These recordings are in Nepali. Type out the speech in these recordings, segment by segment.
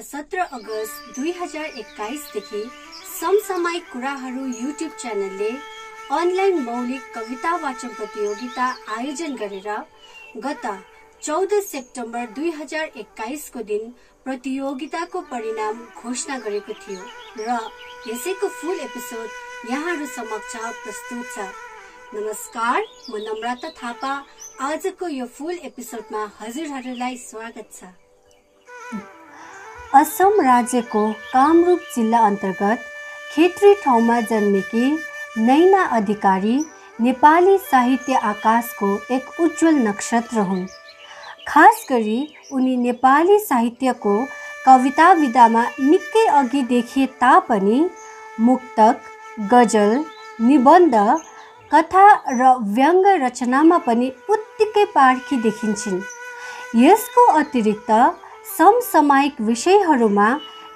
17 अगस्त 2021 देखि समसामयिक कुराहरू युट्युब च्यानलले अनलाइन मौलिक कविता वाचन प्रतियोगिता आयोजन गरेर गत 14 सेप्टेम्बर 2021 को दिन प्रतियोगिताको परिणाम घोषणा गरेको थियो र यसैको फुल एपिसोड यहाँहरु समक्ष प्रस्तुत छ। नमस्कार, म नम्रता थापा। आजको यो फुल एपिसोडमा हजुरहरूलाई स्वागत छ। असम राज्यको कामरूप जिल्ला अन्तर्गत खेत्री ठाउँमा जन्मेकी नैना अधिकारी नेपाली साहित्य आकाशको एक उज्जवल नक्षत्र हुन्। खास गरी उनी नेपाली साहित्यको कविता विधामा निकै अघि देखिए तापनि मुक्तक, गजल, निबन्ध, कथा र व्यङ्ग रचनामा पनि उत्तिकै पारखी देखिन्छन्। यसको अतिरिक्त समसामयिक विषयहरूमा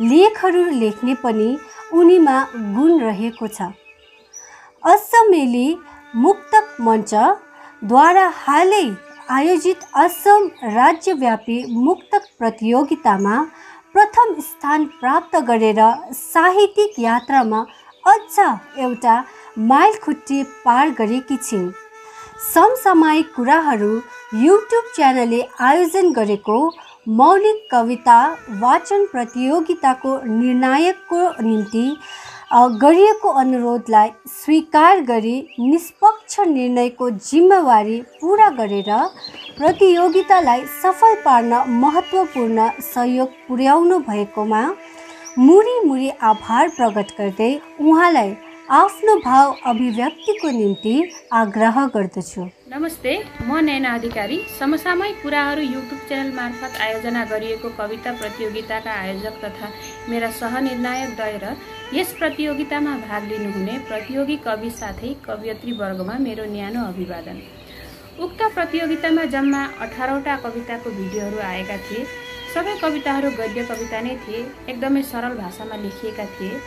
लेखहरू लेख्ने पनि उनीमा गुण रहेको छ। असमेली मुक्तक मञ्चद्वारा हालै आयोजित असम राज्यव्यापी मुक्तक प्रतियोगितामा प्रथम स्थान प्राप्त गरेर साहित्यिक यात्रामा अझ एउटा माइलखुट्टी पार गरेकी छिन्। समसामयिक कुराहरू युट्युब च्यानलले आयोजन गरेको मौलिक कविता वाचन प्रतियोगिताको निर्णायकको निम्ति गरिएको अनुरोधलाई स्वीकार गरी निष्पक्ष निर्णयको जिम्मेवारी पूरा गरेर प्रतियोगितालाई सफल पार्न महत्त्वपूर्ण सहयोग पुर्याउनु भएकोमा मुरी आभार प्रकट गर्दै उहाँलाई आफ्नो भाव अभिव्यक्तिको निम्ति आग्रह गर्दछु। नमस्ते, म नैना अधिकारी समसामयिक कुराहरू युट्युब च्यानल मार्फत आयोजना गरिएको कविता प्रतियोगिताका आयोजक तथा मेरा सहनिर्णायकद्वय र यस प्रतियोगितामा भाग लिनुहुने प्रतियोगी कवि साथै कवयत्री वर्गमा मेरो न्यानो अभिवादन। उक्त प्रतियोगितामा जम्मा 18वटा कविताको भिडियोहरू आएका थिए। सबै कविताहरू गद्य कविता नै थिए, एकदमै सरल भाषामा लेखिएका थिए।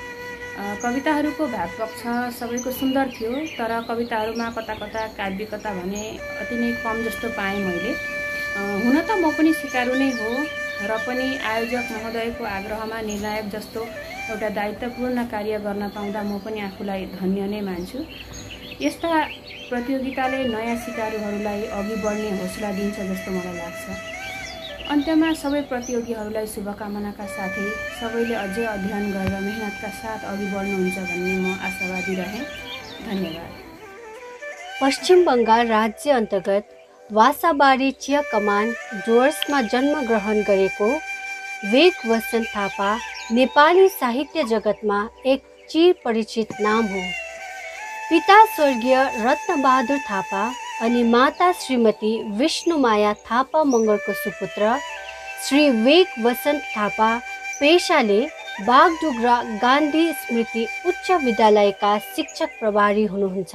कविताहरूको भावपक्ष सबैको सुन्दर थियो, तर कविताहरूमा कता काव्यकता भने अति नै कम जस्तो पाएँ मैले। हुन त म पनि सिकारु नै हो र पनि आयोजक महोदयको आग्रहमा निर्णायक जस्तो एउटा दायित्वपूर्ण कार्य गर्न पाउँदा म पनि आफूलाई धन्य नै मान्छु। यस्ता प्रतियोगिताले नयाँ सिकारुहरूलाई अघि बढ्ने हौसला दिन्छ जस्तो मलाई लाग्छ। अन्त्यमा सबै प्रतियोगीहरूलाई शुभकामनाका साथै सबैले अझै अध्ययन गरेर मेहनतका साथ अघि बढ्नुहुन्छ भन्ने म आशावादी रहेँ। धन्यवाद। पश्चिम बङ्गाल राज्य अन्तर्गत वासाबारी चिया कमान डुवर्समा जन्मग्रहण गरेको वेग वसन्त थापा नेपाली साहित्य जगतमा एक चिरपरिचित नाम हो। पिता स्वर्गीय रत्नबहादुर थापा अनि माता श्रीमती विष्णुमाया थापा मगरको सुपुत्र श्री वेग वसन्त थापा पेशाले बागडुग्रा गान्धी स्मृति उच्च विद्यालयका शिक्षक प्रभारी हुनुहुन्छ।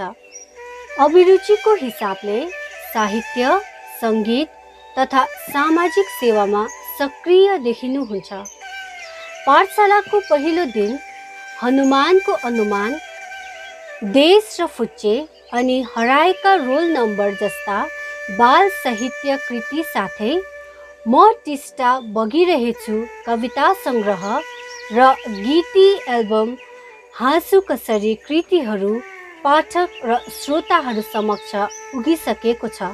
अभिरुचिको हिसाबले साहित्य, सङ्गीत तथा सामाजिक सेवामा सक्रिय देखिनुहुन्छ। पाठशालाको पहिलो दिन हनुमानको अनुमान, देश र फुच्चे अनि हराएका रोल नम्बर जस्ता बाल साहित्य कृति साथै म टिस्टा बगिरहेछु कविता सङ्ग्रह र गीती एल्बम हाँसु कसरी कृतिहरू पाठक र श्रोताहरू समक्ष पुगिसकेको छ।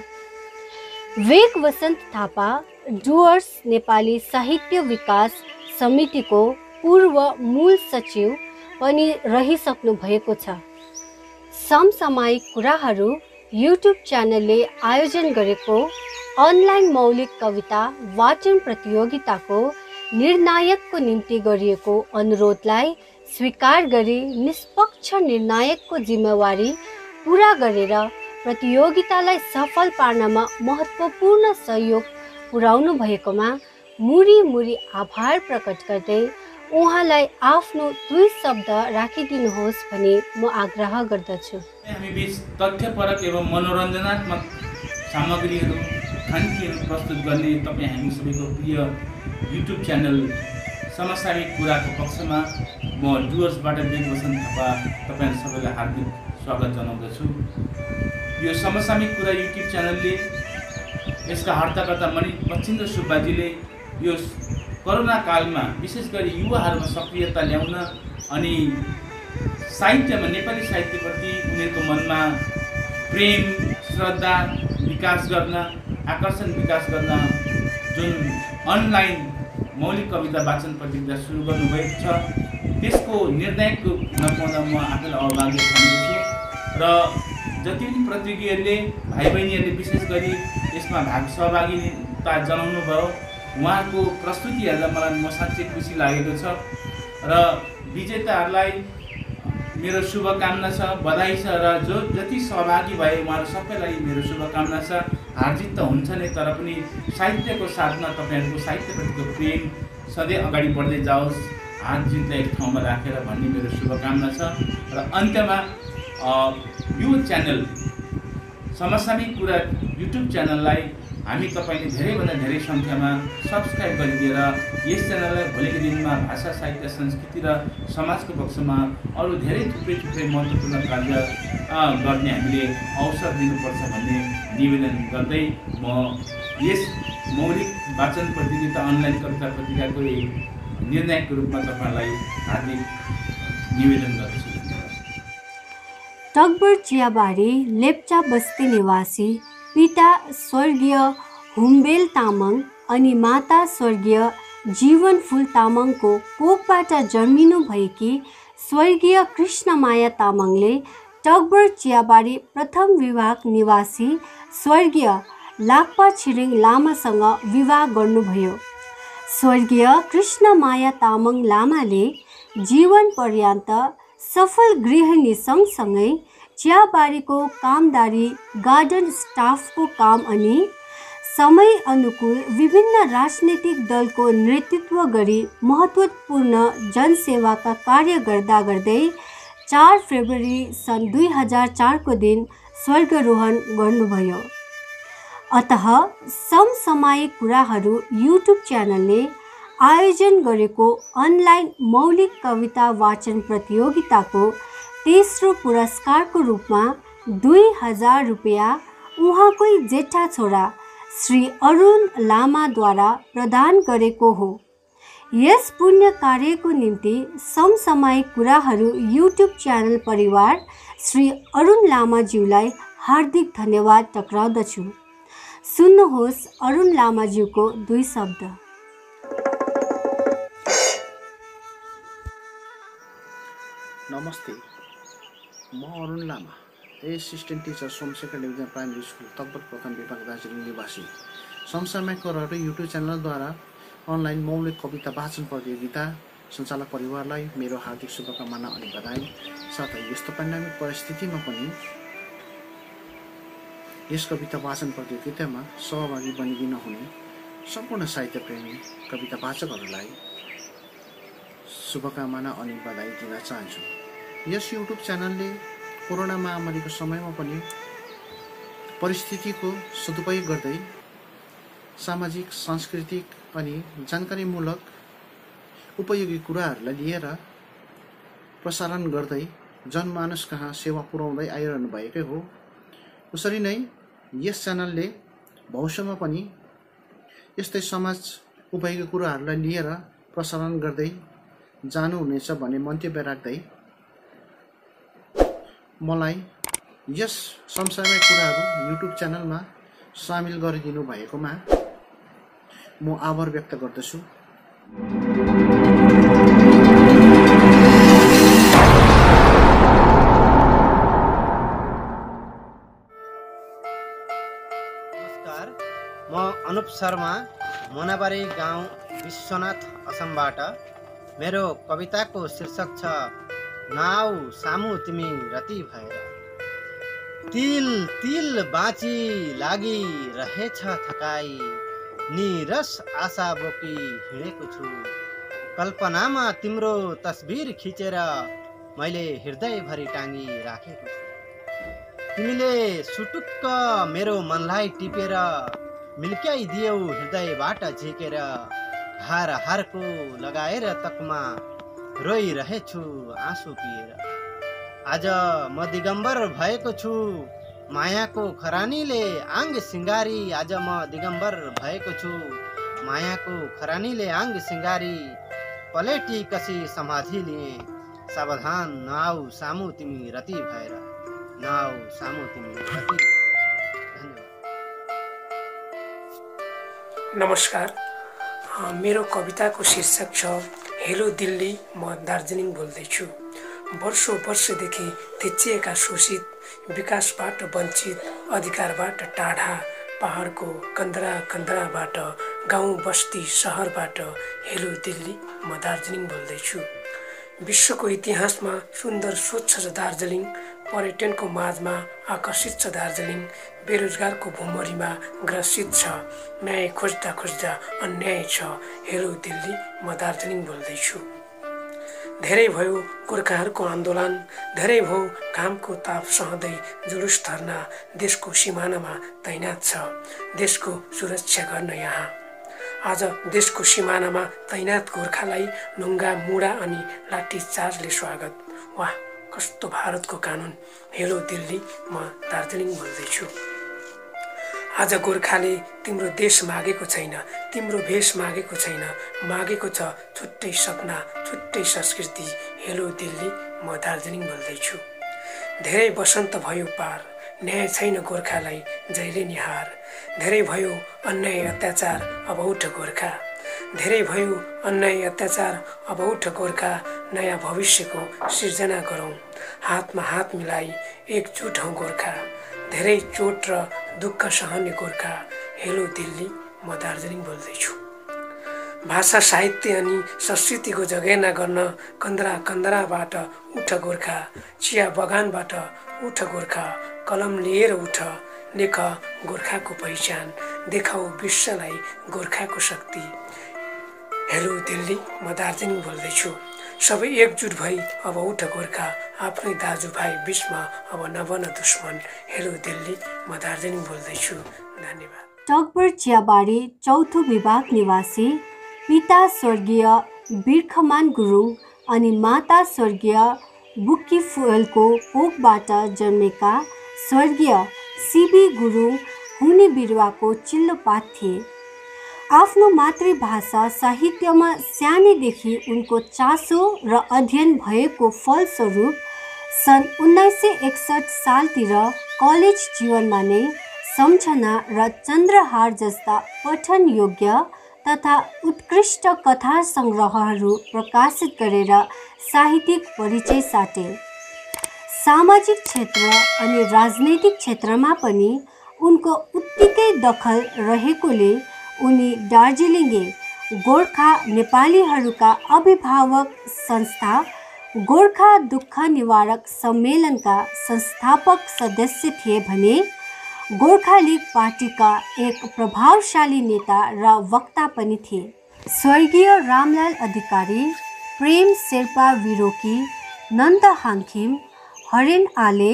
वेग वसन्त थापा डुवर्स नेपाली साहित्य विकास समितिको पूर्व मूल सचिव पनि रहिसक्नु भएको छ। समसामयिक कुराहरू युट्युब च्यानलले आयोजन गरेको अनलाइन मौलिक कविता वाचन प्रतियोगिताको निर्णायकको निम्ति गरिएको अनुरोधलाई स्वीकार गरी निष्पक्ष निर्णायकको जिम्मेवारी पूरा गरेर प्रतियोगितालाई सफल पार्नमा महत्त्वपूर्ण सहयोग पुर्याउनु भएकोमा मुरी आभार प्रकट गर्दै उहाँलाई आफ्नो 2 शब्द राखिदिनुहोस् भनी म आग्रह गर्दछु। हामी बीच तथ्यपरक एवं मनोरञ्जनात्मक सामग्रीहरू खानपिन प्रस्तुत गर्ने तपाईँ हामी सबैको प्रिय युट्युब च्यानल समसामयिक कुराको पक्षमा म डुवर्सबाट वेग वसन्त थापा तपाईँ सबैलाई हार्दिक स्वागत जनाउँदछु। यो समसामयिक कुरा युट्युब च्यानलले यसका हर्ताकर्ता मणि मच्छिन्द्र सुब्बाजीले यो कोरोना कालमा विशेष गरी युवाहरूमा सक्रियता ल्याउन अनि साहित्यमा नेपाली साहित्यप्रति उनीहरूको मनमा प्रेम श्रद्धा विकास गर्न आकर्षण विकास गर्न जुन अनलाइन मौलिक कविता वाचन प्रतियोगिता सुरु गर्नुभएको छ त्यसको निर्णायक हुन पाउँदा म आफैलाई अभागी ठान्छु र जति पनि प्रतियोगीहरूले भाइ बहिनीहरूले विशेष गरी यसमा सहभागिता जनाउनु भयो उहाँको प्रस्तुति हेर्दा मलाई म साँच्चै खुसी लागेको छ र विजेताहरूलाई मेरो शुभकामना छ बधाई छ र जति सहभागी भए उहाँहरू सबैलाई मेरो शुभकामना छ। हारजित त हुन्छ नै तर पनि साहित्यको साथमा तपाईँहरूको साहित्यप्रतिको प्रेम सधैँ अगाडि बढ्दै जाओस् हारजितलाई एक ठाउँमा राखेर भन्ने मेरो शुभकामना छ। र अन्त्यमा यो च्यानल समसामयिक कुरा युट्युब च्यानललाई हामी तपाईँले धेरैभन्दा धेरै सङ्ख्यामा सब्सक्राइब गरिदिएर यस च्यानललाई भोलिको दिनमा भाषा साहित्य संस्कृति र समाजको पक्षमा अरू धेरै थुप्रै महत्त्वपूर्ण कार्य गर्ने हामीले अवसर दिनुपर्छ भन्ने निवेदन गर्दै म यस मौलिक वाचन प्रतियोगिता अनलाइन कविता प्रतियोगिताको निर्णायकको रूपमा तपाईँलाई हार्दिक निवेदन गर्दछु। टकबर चियाबारी लेप्चा बस्ती निवासी पिता स्वर्गीय हुम्बेल तामाङ अनि माता स्वर्गीय जीवनफुल तामाङको कोखबाट जन्मिनु भएकी स्वर्गीय कृष्णमाया तामाङले टकबर चियाबारी प्रथम विभाग निवासी स्वर्गीय लाक्पा छिरिङ लामासँग विवाह गर्नुभयो। स्वर्गीय कृष्णमाया तामाङ लामाले जीवन पर्यन्त सफल गृहिणी सँगसँगै चियाबारीको कामदारी गार्डन स्टाफको काम अनि समय अनुकूल विभिन्न राजनीतिक दलको नेतृत्व गरी महत्त्वपूर्ण जनसेवाका कार्य गर्दा गर्दै 4 फेब्रुअरी सन् 2004 को दिन स्वर्गरोहण गर्नुभयो। अतः समसामयिक कुराहरू युट्युब च्यानलले आयोजन गरेको अनलाइन मौलिक कविता वाचन प्रतियोगिताको तेस्रो पुरस्कारको रूपमा 2000 रुपैयाँ उहाँकै जेठा छोरा श्री अरुण लामाद्वारा प्रदान गरेको हो। यस पुण्य कार्यको निम्ति समसामयिक कुराहरू युट्युब च्यानल परिवार श्री अरुण लामाज्यूलाई हार्दिक धन्यवाद टक्राउँदछु। सुन्नुहोस् अरुण लामाज्यूको 2 शब्द। नमस्ते, म Arun Lama, assistant teacher Somshekhar division primary school Takbar प्रथम विभाग दार्जिलिङ निवासी। समसामयिक कुराहरू युट्युब च्यानलद्वारा अनलाइन मौलिक कविता वाचन प्रतियोगिता सञ्चालक परिवारलाई मेरो हार्दिक शुभकामना अनि बधाई। साथै यस्तो पेन्डेमिक परिस्थितिमा पनि यस कविता वाचन प्रतियोगितामा सहभागी बनिदिन हुने सम्पूर्ण साहित्य प्रेमी कविता वाचकहरूलाई शुभकामना अनि बधाई दिन चाहन्छु। यस युट्युब च्यानलले कोरोना महामारीको समयमा पनि परिस्थितिको सदुपयोग गर्दै सामाजिक सांस्कृतिक अनि जानकारीमूलक उपयोगी कुराहरूलाई लिएर प्रसारण गर्दै जनमानस कहाँ सेवा पुर्याउँदै आइरहनु भएकै हो। उसरी नै यस च्यानलले भविष्यमा पनि यस्तै समाज उपयोगी कुराहरूलाई लिएर प्रसारण गर्दै जानुहुनेछ भन्ने मन्तव्य राख्दै मलाई यस समसामयिक कुराहरू युट्युब च्यानलमा सामेल गरिदिनु भएकोमा म आभार व्यक्त गर्दछु। नमस्कार, म अनुप शर्मा, मोनाबारी गाउँ विश्वनाथ असमबाट। मेरो कविताको शीर्षक छ नाउ सामु तिमी रति भएर। तिल तिल बाँची लागि रहेछ थकाई, निरस आशा बोकी हिँडेको छु। कल्पनामा तिम्रो तस्बिर खिचेर मैले हृदयभरि टाँगी राखेको छु। तिमीले सुटुक्क मेरो मनलाई टिपेर मिल्क्याइदियौ हृदयबाट झिकेर। हार हारको लगाएर तकमा रोइरहेछु आँसु पिएर। आज म दिगम्बर भएको छु, मायाको खरानीले आङ्ग सिँगारी। आज म दिगम्बर भएको छु, मायाको खरानीले आङ्ग सिँगारी पलेटी कसी समाधि लिए सावधान नआऊ सामु तिमी रति भएर नआऊ सामु तिमी रति। धन्यवाद। नमस्कार, मेरो कविताको शीर्षक छ हेलो दिल्ली, म दार्जिलिङ बोल्दैछु। वर्षौं वर्षदेखि थिचिएका शोषित, विकासबाट वञ्चित, अधिकारबाट टाढा, पहाडको कन्दरा कन्दराबाट, गाउँ बस्ती सहरबाट हेलो दिल्ली, म दार्जिलिङ बोल्दैछु। विश्वको इतिहासमा सुन्दर स्वच्छ छ दार्जिलिङ, पर्यटनको माझमा आकर्षित छ दार्जिलिङ, बेरोजगारको भुमरीमा ग्रसित छ, न्याय खोज्दा खोज्दा अन्याय छ। हेलो दिल्ली, म दार्जिलिङ बोल्दैछु। धेरै भयो गोर्खाहरूको आन्दोलन, धेरै भयो घामको ताप सहँदै जुलुस धर्ना, देशको सिमानामा तैनात छ देशको सुरक्षा गर्न यहाँ। आज देशको सिमानामा तैनात गोर्खालाई ढुङ्गा मुढा अनि लाठी चार्जले स्वागत। वाह, कस्तो भारतको कानुन। हेलो दिल्ली, म दार्जिलिङ बोल्दैछु। आज गोर्खाले तिम्रो देश मागेको छैन, तिम्रो भेष मागेको छैन, मागेको छ छुट्टै सपना, छुट्टै संस्कृति। हेलो दिल्ली, म दार्जिलिङ बोल्दैछु। धेरै वसन्त भयो पार, न्याय छैन गोर्खालाई जहिले निहार। धेरै भयो अन्याय अत्याचार, अब उठ गोर्खा। धेरै भयो अन्याय अत्याचार, अब उठ गोर्खा। नयाँ भविष्यको सिर्जना गरौँ, हातमा हात मिलाई एकजुट हौँ गोर्खा। धेरै चोट र दुःख सहने गोर्खा। हेलो दिल्ली, म दार्जिलिङ बोल्दैछु। भाषा साहित्य अनि संस्कृतिको जगेर्ना गर्न कन्दरा कन्दराबाट उठ गोर्खा। चिया बगानबाट उठ गोर्खा। कलम लिएर उठ, लेख गोर्खाको पहिचान, देखाऊ विश्वलाई गोर्खाको शक्ति। हेलो दिल्ली, म दार्जिलिङ बोल्दैछु। सबै एकजुट भई अब उठ गोर्खा, आफ्नै दाजुभाइ बिचमा अब नबन दुश्मन। हेलो दिल्ली, म दार्जिलिङ बोल्दैछु। धन्यवाद। टकबर चियाबारी चौथो विभाग निवासी पिता स्वर्गीय बिर्खमान गुरुङ अनि माता स्वर्गीय बुक्की फुएलको कोखबाट जन्मेका स्वर्गीय सिबी गुरुङ हुने बिरुवाको चिल्लो पात थिए। आफ्नो मातृभाषा साहित्यमा सानैदेखि उनको चासो र अध्ययन भएको फलस्वरूप सन् 1961 सालतिर कलेज जीवनमा नै सम्झना र चन्द्रहार जस्ता पठन योग्य तथा उत्कृष्ट कथा सङ्ग्रहहरू प्रकाशित गरेर साहित्यिक परिचय साटे। सामाजिक क्षेत्र अनि राजनैतिक क्षेत्रमा पनि उनको उत्तिकै दखल रहेकोले उनी दार्जिलिङे गोर्खा नेपालीहरूका अभिभावक संस्था गोर्खा दुःख निवारक सम्मेलनका संस्थापक सदस्य थिए भने गोर्खा लिग पार्टीका एक प्रभावशाली नेता र वक्ता पनि थिए। स्वर्गीय रामलाल अधिकारी, प्रेम शेर्पा विरोकी, नन्द हाङखिम, हरेन आले,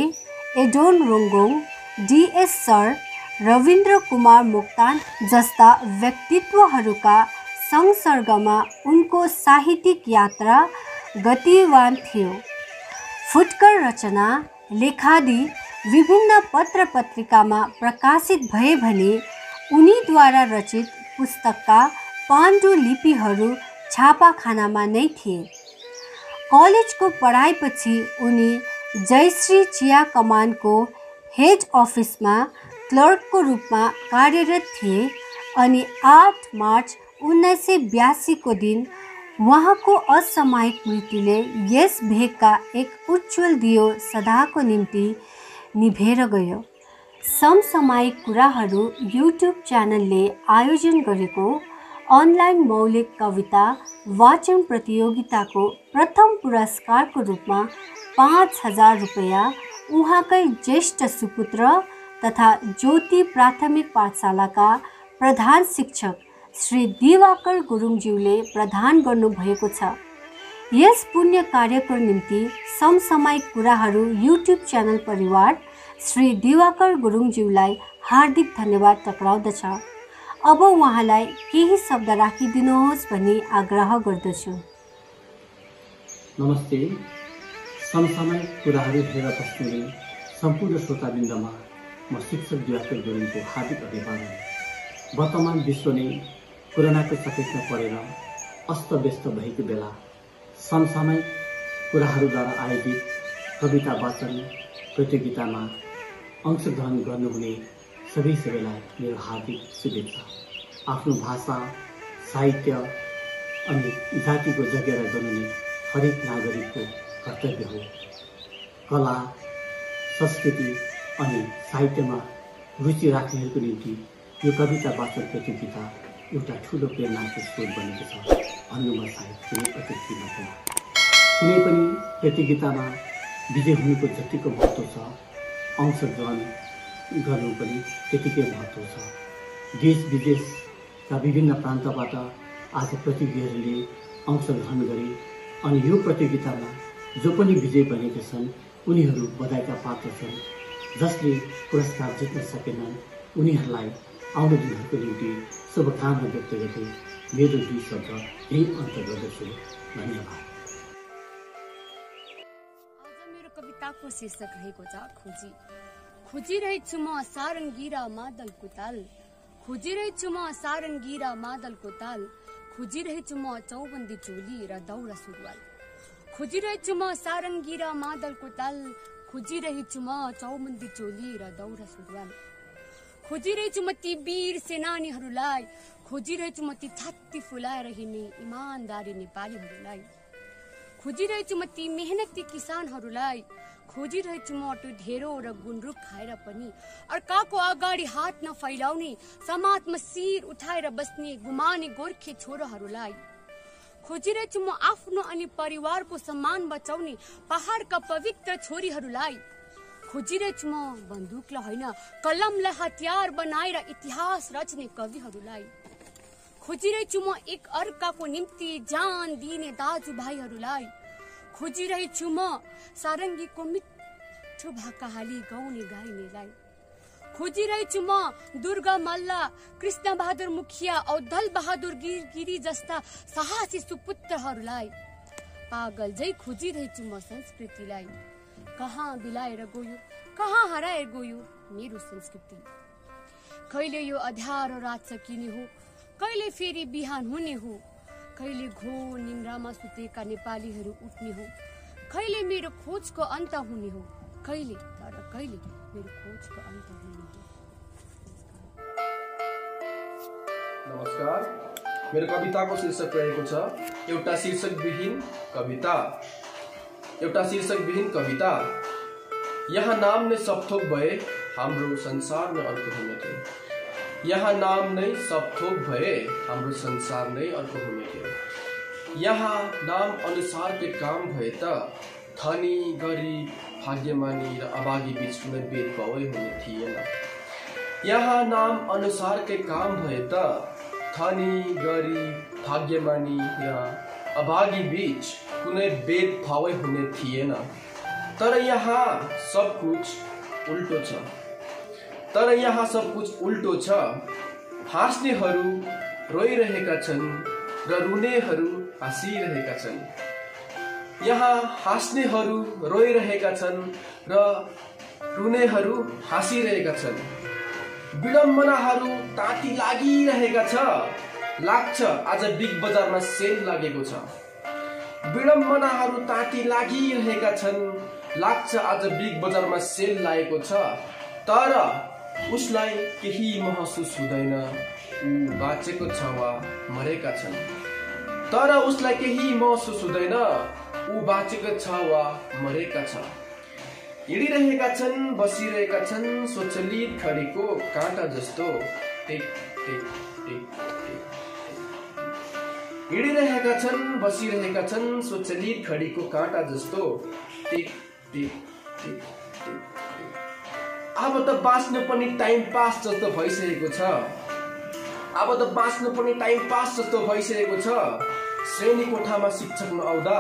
एडोन रोङ्गोङ, डिएस सर, रविन्द्र कुमार मोक्तान जस्ता व्यक्तित्वहरूका संसर्गमा उनको साहित्यिक यात्रा गतिवान थियो। फुटकर रचना, लेखादि विभिन्न पत्र पत्रिकामा प्रकाशित भए भने उनीद्वारा रचित पुस्तकका पाण्डुलिपिहरू छापाखानामा नै थिए। कलेजको पढाइपछि उनी जयश्री चिया कमानको हेड अफिसमा क्लर्कको रूपमा कार्यरत थिए अनि 8 मार्च 1982 को दिन उहाँको असामयिक मृत्युले यस भेगका एक उज्जवल दियो सदाको निम्ति निभेर गयो। समसामयिक कुराहरू युट्युब च्यानलले आयोजन गरेको अनलाइन मौलिक कविता वाचन प्रतियोगिताको प्रथम पुरस्कारको रूपमा 5000 रुपैयाँ उहाँकै ज्येष्ठ सुपुत्र तथा ज्योति प्राथमिक पाठशालाका प्रधान शिक्षक श्री दिवाकर गुरुङज्यूले प्रदान गर्नुभएको छ। यस पुण्य कार्यको निम्ति समसामयिक कुराहरू युट्युब च्यानल परिवार श्री दिवाकर गुरुङज्यूलाई हार्दिक धन्यवाद टक्राउँदछ। अब उहाँलाई केही शब्द राखिदिनुहोस् भनी आग्रह गर्दछु। नमस्ते। समसामयिक कुराहरू हेरेर बस्नुहुने सम्पूर्ण श्रोतावृन्दमा म शिक्षक दिवाकर गुरुङको हार्दिक अभिवादन। वर्तमान विश्व नै कोरोनाको चपेटमा परेर अस्तव्यस्त भएको बेला समसामयिक कुराहरूद्वारा आयोजित कविता वाचन प्रतियोगितामा अंशग्रहण गर्नुहुने सबैलाई मेरो हार्दिक शुभेच्छा। आफ्नो भाषा, साहित्य अनि जातिको जगेरा गर्नुहुने हरेक नागरिकको कर्तव्य हो। कला, संस्कृति अनि साहित्यमा रुचि राख्नेहरूको निम्ति यो कविता वाचन प्रतियोगिता एउटा ठूलो प्रेरणाको स्रोत बनेको छ भन्नुमा सायद कुनै अतिथि नहोला। कुनै पनि प्रतियोगितामा विजय हुनुको जतिको महत्त्व छ, अंशग्रहण गर्नु पनि त्यतिकै महत्त्व छ। देश विदेशका विभिन्न प्रान्तबाट आज प्रतियोगीहरूले अंशग्रहण गरे अनि यो प्रतियोगितामा जो पनि विजय बनेका छन् उनीहरू बधाईका पात्र छन्। जसले पुरस्कार जित्न सकेनन् उनीहरूलाई आउने दिनहरूको निम्ति शुभकामना व्यक्त गर्दै मेरो 2 शब्द यही अन्त गर्दछु। धन्यवाद। आज मेरो कविताको शीर्षक रहेको छ खोजी। खोजिरहेछु म सारङ्गी र मादलको ताल, खोजिरहेछु म सारङ्गी र मादलको ताल, खोजिरहेछु म चौबन्दी चोली र दौरा सुरुवाल, खोजिरहेछु म सारङ्गी र मादलको ताल, खोजिरहेछु म चौबन्दी चोली र दौरा सुरुवाल, खोजिरहेछु म ती वीर सेनानीहरूलाई, खोजिरहेछु म ती छाती फुलाएर हिँड्ने इमानदारी नेपालीहरूलाई, खोजिरहेछु म ती मेहनती किसानहरूलाई, खोजिरहेछु म त्यो ढेरो र गुन्द्रुक खाएर पनि अर्काको अगाडि हात नफैलाउने समाजमा शिर उठाएर बस्ने गुमानी गोर्खे छोराहरूलाई, खोजिरहेछु म आफ्नो अनि परिवारको सम्मान बचाउने पहाडका पवित्र छोरीहरूलाई, खोजिरहेछु म बन्दुकलाई होइन कलमलाई हतियार बनाएर इतिहास रच्ने कविहरूलाई, खोजिरहेछु म एक अर्काको निम्ति जान दिने दाजुभाइहरूलाई, खोजिरहेछु म सारङ्गीको मिठो भाकाहाली गाउने गाइनेलाई, खोजिरहेछु म दुर्गा मल्ल, कृष्ण बहादुर मुखिया औ दल बहादुर गिरी जस्ता साहसी सुपुत्रहरूलाई, पागल झै खोजिरहेछु म संस्कृतिलाई, कहाँ बिलाएर गयो कहाँ हराएर गयो मेरो संस्कृति, कहिले यो अँध्यारो रात सकिने हो, कहिले फेरि बिहान हुने हो, कहिले घोर निन्द्रामा सुतेका नेपालीहरू उठ्ने हो, कहिले मेरो खोजको अन्त हुने हो, कहिले तर कहिले मेरो खोजको अन्त हुने हो। नमस्कार, मेरो कविताको शीर्षक रहेको छ एउटा शीर्षकविहीन कविता। एउटा शीर्षकविहीन कविता। यहाँ नाम नै सब थोक भए हाम्रो संसार नै अर्को हुने थियो। यहाँ नाम नै सब थोक भए हाम्रो संसार नै अर्को हुने थियो। यहाँ नाम अनुसारकै काम भए त धनी गरिब भाग्यमानी र अभागी बीच कुनै भेदभावै हुने थिएन। यहाँ नाम अनुसारकै काम भए त धनी गरिब भाग्यमानी र अभागी बीच कुनै भेदभावै हुने थिएन। तर यहाँ सब कुछ उल्टो छ। तर यहाँ सब कुछ उल्टो छ। हाँस्नेहरू रोइरहेका छन् र रुनेहरू हाँसिरहेका छन्। यहाँ हाँस्नेहरू रोइरहेका छन् र रुनेहरू हाँसिरहेका छन्। विडम्बनाहरू ताती लागिरहेका छ। लाग्छ आज बिग बजारमा सेल लागेको छ। विडम्बनाहरू ताती लागिरहेका छन्। लाग्छ आज बिग बजारमा सेल लागेको छ। तर उसलाई केही महसुस हुँदैन। ऊ बाँचेको छ वा मरेका छन्। तर उसलाई केही महसुस हुँदैन। ऊ बाँचेको छ वा मरेका छ। हिँडिरहेका छन्, बसिरहेका छन्, स्वचलित घडीको काँटा जस्तो टिक टिक टिक टिक। हिँडिरहेका छन्, बसिरहेका छन्, स्वचलित घडीको काँटा जस्तो टिक टिक टिक टिक। अब त बाँच्नु पनि टाइम पास जस्तो भइसकेको छ। अब त बाँच्नु पनि टाइम पास जस्तो भइसकेको छ। श्रेणी कोठामा शिक्षक नआउँदा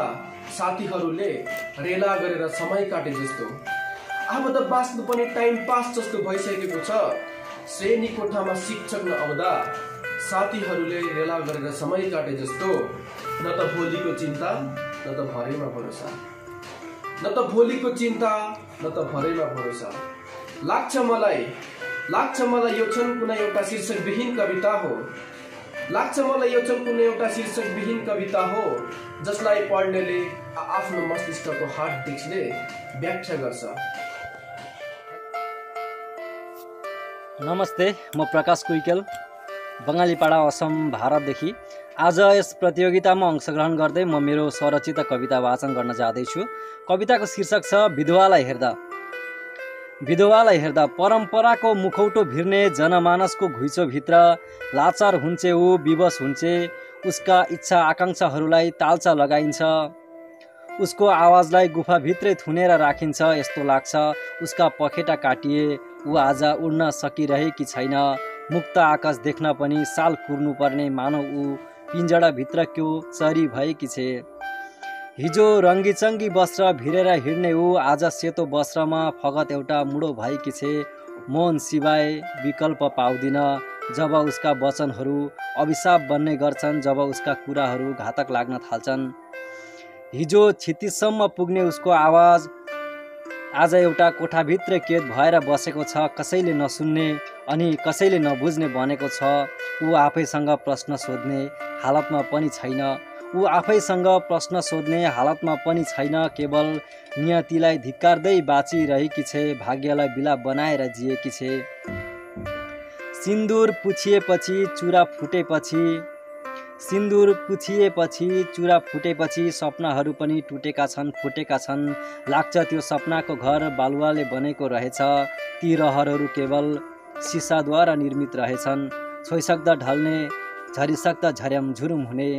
साथीहरूले रेला गरेर समय काटे जस्तो। अब त बाँच्नु पनि टाइम पास जस्तो भइसकेको छ। श्रेणी कोठामा शिक्षक नआउँदा साथीहरूले रेला गरेर समय काटे जस्तो। न त भोलिको चिन्ता न त भरेमा भरोसा। न त भोलिको चिन्ता न त भरेमा भरोसा। लाग्छ मलाई यो क्षण कुनै एउटा शीर्षकविहीन कविता हो। लाग्छ मलाई यो चाहिँ कुनै एउटा शीर्षकविहीन कविता हो जसलाई पढ्नेले आफ्नो मस्तिष्कको हार्ड डिस्कले व्याख्या गर्छ। नमस्ते, म प्रकाश कुइकेल, बङ्गालीपाडा, असम, भारतदेखि। आज यस प्रतियोगितामा अंशग्रहण गर्दै म मेरो स्वरचित कविता वाचन गर्न जाँदैछु। कविताको शीर्षक छ विधवालाई हेर्दा। विधवालाई हेर्दा परम्पराको मुखौटो भिर्ने जनमानसको घुइँचोभित्र लाचार हुन्छे ऊ, विवश हुन्छे, उसका इच्छा आकाङ्क्षाहरूलाई तालचा लगाइन्छ, उसको आवाजलाई गुफाभित्रै थुनेर राखिन्छ। यस्तो लाग्छ उसका पखेटा काटिए, ऊ आज उड्न सकिरहेकी छैन। मुक्त आकाश देख्न पनि साल कुर्नुपर्ने, मानव ऊ पिञ्जडाभित्रको चरी भएकी छे। हिजो रङ्गीचङ्गी वस्त्र भिरेर हिँड्ने ऊ आज सेतो वस्त्रमा फगत एउटा मुडो भएकी छे। मौन सिवाय विकल्प पाउँदिन जब उसका वचनहरू अभिशाप बन्ने गर्छन्, जब उसका कुराहरू घातक लाग्न थाल्छन्। हिजो क्षितिजसम्म पुग्ने उसको आवाज आज एउटा कोठाभित्र कैद भएर बसेको छ। कसैले नसुन्ने अनि कसैले नबुझ्ने बनेको छ। ऊ आफैसँग प्रश्न सोध्ने हालतमा पनि छैन। ऊ आफैसँग प्रश्न सोध्ने हालतमा पनि छैन। केवल नियतिलाई धिक्कार्दै बाँचिरहेकी छे, भाग्यलाई बिलाप बनाएर जिएकी छे। सिन्दुर पुछिएपछि चुरा फुटेपछि, सिन्दुर पुछिएपछि चुरा फुटेपछि सपनाहरू पनि टुटेका छन्, फुटेका छन्। लाग्छ त्यो सपनाको घर बालुवाले बनेको रहेछ। ती रहरहरू केवल सिसाद्वारा निर्मित रहेछन्। छोइसक्दा ढल्ने, झरिसक्दा झर्यामझुरुम हुने।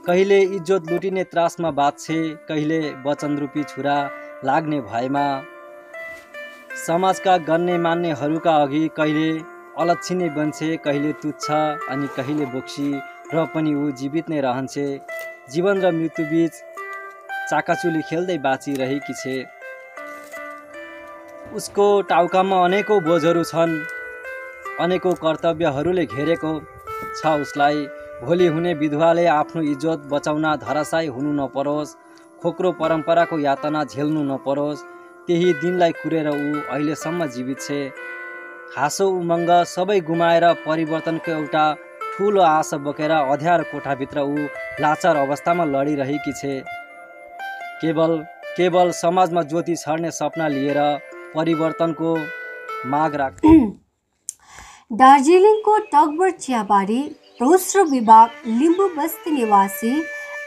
कहिले इज्जत लुटिने त्रासमा बाँच्छे, कहिले वचनरूपी छुरा लाग्ने भएमा। समाजका गन्ने मान्नेहरूका अघि कहिले अलक्षिने बन्छे, कहिले तुच्छ अनि कहिले बोक्सी, र पनि ऊ जीवित नै रहन्छे। जीवन र मृत्युबीच चाकाचुली खेल्दै बाँचिरहेकी छे। उसको टाउकामा अनेकौं बोझहरू छन्, अनेकौं कर्तव्यहरूले घेरेको छ उसलाई। भोलि हुने विधवाले आफ्नो इज्जत बचाउन धराशायी हुनु नपरोस्, खोक्रो परम्पराको यातना झेल्नु नपरोस्, त्यही दिनलाई कुरेर ऊ अहिलेसम्म जीवित छे। हाँसो उमङ्ग सबै गुमाएर परिवर्तनको एउटा ठुलो आशा बोकेर अँध्यारो कोठाभित्र ऊ लाचार अवस्थामा लडिरहेकी छे। केवल समाजमा ज्योति छर्ने सपना लिएर परिवर्तनको माग राख्छ। दार्जिलिङको टकबर चियाबारी दोस्रो विभाग लिम्बू बस्ती निवासी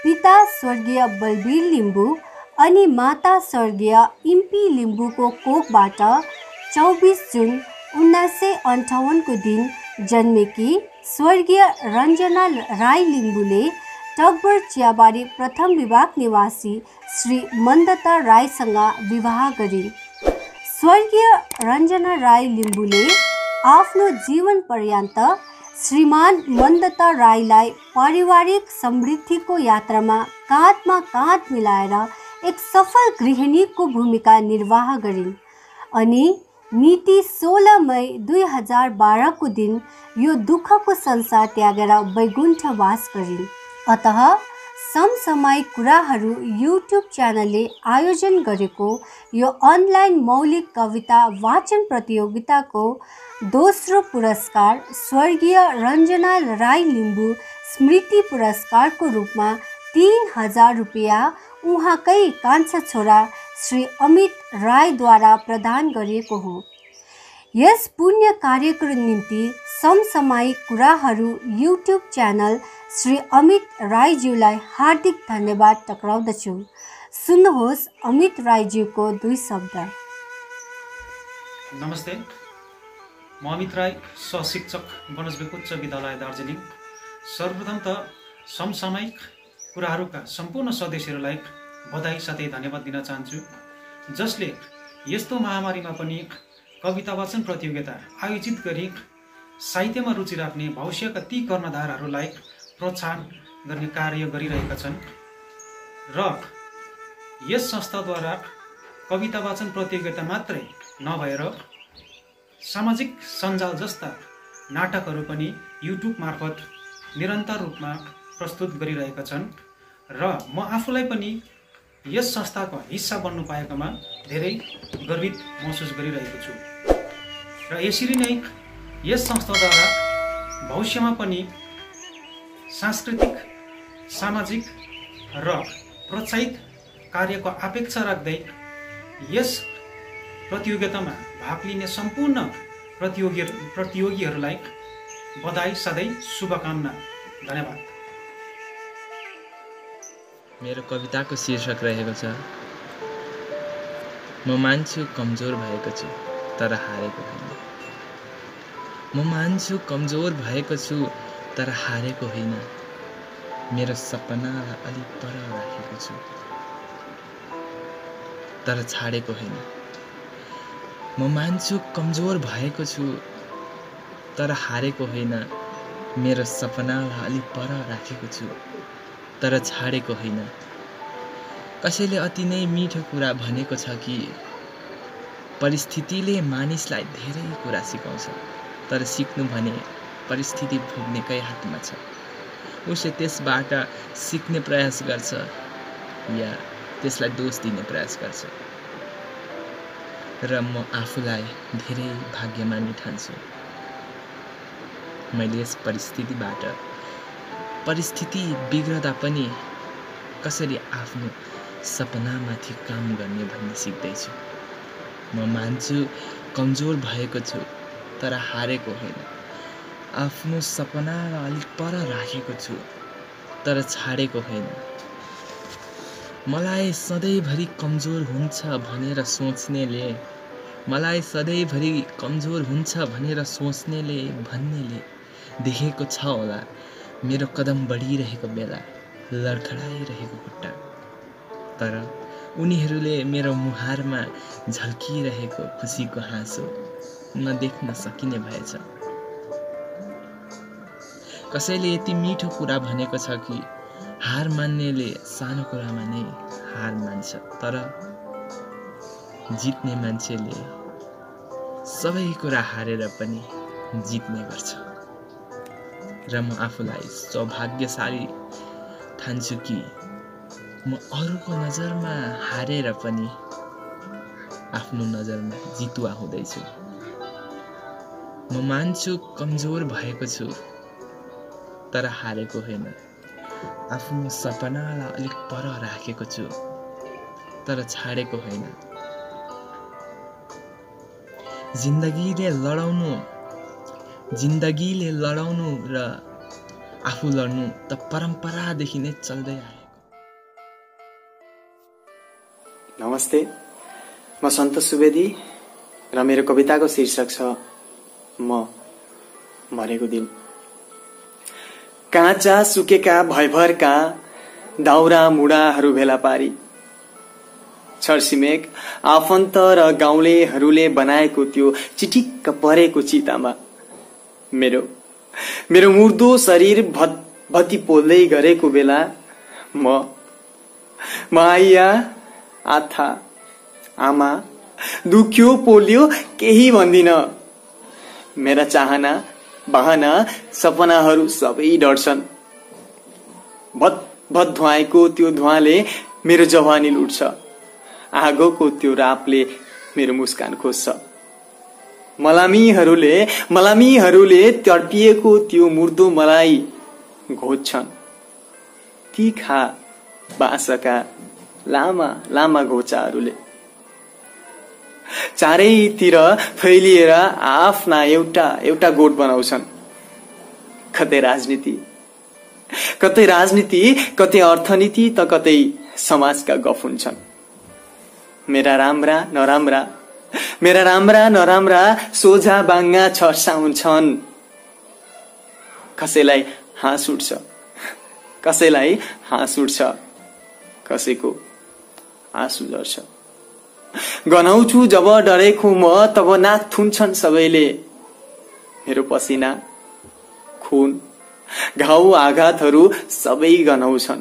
पिता स्वर्गीय बलबीर लिम्बू अनि माता स्वर्गीय इम्पी लिम्बूको कोखबाट 24 जुन 1958 को दिन जन्मेकी स्वर्गीय रञ्जना राई लिम्बूले टकबर चियाबारी प्रथम विभाग निवासी श्री मन्दता राईसँग विवाह गरिन्। स्वर्गीय रञ्जना राई लिम्बूले आफ्नो जीवन पर्यन्त श्रीमान मन्दता राईलाई पारिवारिक समृद्धिको यात्रामा काँधमा काँध मिलाएर एक सफल गृहिणीको भूमिका निर्वाह गरिन् अनि मिति 16 मई 2012 को दिन यो दुःखको संसार त्यागेर वैकुण्ठवास गरिन्। अतः समसामयिक कुराहरू युट्युब च्यानलले आयोजन गरेको यो अनलाइन मौलिक कविता वाचन प्रतियोगिताको दोस्रो पुरस्कार स्वर्गीय रञ्जना राई लिम्बू स्मृति पुरस्कारको रूपमा 3000 रुपियाँ उहाँकै कान्छा छोरा श्री अमित राईद्वारा प्रदान गरिएको हो। यस पुण्य कार्यको निम्ति समसामयिक कुराहरू युट्युब च्यानल श्री अमित राईज्यूलाई हार्दिक धन्यवाद टक्राउँदछु। सुन्नुहोस् अमित राईज्यूको 2 शब्द। नमस्ते, म अमित राई, सहशिक्षक बनोजबेग उच्च विद्यालय दार्जिलिङ। सर्वप्रथम त समसामयिक कुराहरूका सम्पूर्ण सदस्यहरूलाई बधाई साथै धन्यवाद दिन चाहन्छु, जसले यस्तो महामारीमा पनि कविता वाचन प्रतियोगिता आयोजित गरी साहित्यमा रुचि राख्ने भविष्यका ती कर्णधारहरूलाई प्रोत्साहन गर्ने कार्य गरिरहेका छन् र यस संस्थाद्वारा कविता वाचन प्रतियोगिता मात्रै नभएर सामाजिक सञ्जाल जस्ता नाटकहरू पनि युट्युब मार्फत निरन्तर रूपमा प्रस्तुत गरिरहेका छन् र म आफूलाई पनि यस संस्थाको हिस्सा बन्नु पाएकोमा धेरै गर्वित महसुस गरिरहेको छु र यसरी नै यस संस्थाद्वारा भविष्यमा पनि सांस्कृतिक सामाजिक र प्रोत्साहित कार्यको अपेक्षा राख्दै यस प्रतियोगितामा भाग लिने सम्पूर्ण प्रतियोगीहरूलाई बधाई साथै शुभकामना। धन्यवाद। मेरो कविताको शीर्षक रहेको छ म मान्छु कमजोर भएको छु तर हारेको होइन। म मान्छु कमजोर भएको छु तर हारेको होइन। मेरो सपनालाई अलि पर राखेको छु तर छाडेको होइन। म मान्छु कमजोर भएको छु तर हारेको होइन। मेरो सपनालाई अलि पर राखेको छु तर छाडेको होइन। कसैले अति नै मिठो कुरा भनेको छ कि परिस्थितिले मानिसलाई धेरै कुरा सिकाउँछ तर सिक्नु भने परिस्थिति भोग्नेकै हातमा छ। उसले त्यसबाट सिक्ने प्रयास गर्छ या त्यसलाई दोष दिने प्रयास गर्छ। र म आफूलाई धेरै भाग्यमानी ठान्छु। मैले यस परिस्थिति बिग्रदा पनि कसरी आफ्नो सपनामाथि काम गर्ने भन्ने सिक्दैछु। म मान्छु कमजोर भएको छु तर हारेको होइन। आफ्नो सपनालाई अलिक पर राखेको छु तर छाडेको होइन। मलाई सधैँभरि कमजोर हुन्छ भनेर सोच्नेले भन्नेले देखेको छ होला मेरो कदम बढिरहेको बेला लडखडाइरहेको खुट्टा। तर उनीहरूले मेरो मुहारमा झल्किरहेको खुसीको हाँसो नदेख्न सकिने भएछ। कसैले यति मिठो कुरा भनेको छ कि हार मान्नेले सानो कुरामा नै हार मान्छ तर जित्ने मान्छेले सबै कुरा हारेर पनि जित्ने गर्छ। र म आफूलाई सौभाग्यशाली ठान्छु कि म अरूको नजरमा हारेर पनि आफ्नो नजरमा जितुवा हुँदैछु। म मान्छु कमजोर भएको छु तर हारेको होइन। आफ्नो सपनालाई अलिक पर राखेको छु तर छाडेको होइन। जिन्दगीले लडाउनु र आफू लड्नु त परम्परादेखि नै चल्दै आएको। नमस्ते, म सन्तोष सुवेदी र मेरो कविताको शीर्षक छ म मरेको दिन। काँचा सुकेका भयभरका दाउरा मुढाहरू भेला पारी छरछिमेक आफन्त र गाउँलेहरूले बनाएको त्यो चिटिक्क परेको चितामा मेरो मुर्दो शरीर भत्ती पोल्दै गरेको बेला म आइया आथा आमा दुख्यो पोल्यो केही भन्दिन। मेरा चाहना बहाना सपनाहरू सबै डढ्छन्। भत धुवाएको त्यो धुवाले मेरो जवानी लुट्छ। आगोको त्यो रापले मेरो मुस्कान खोज्छ। मलामीहरूले तडपिएको त्यो मुर्दो मलाई घोज्छन्। तीखा बाँसका लामा लामा घोचाहरूले चारैतिर फैलिएर आफ्ना एउटा गोठ बनाउँछन्। कतै राजनीति, कतै अर्थनीति त कतै समाजका गफ हुन्छन्। मेरा राम्रा नराम्रा सोझा बाङ्गा छर्साउँछन्। कसैलाई हाँस उठ्छ, कसैको आँसु झर्छ। गनाउँछु जब डरेको म तब नाक थुन्छन् सबैले। मेरो पसिना खून घाउ आघातहरू सबै गनाउँछन्।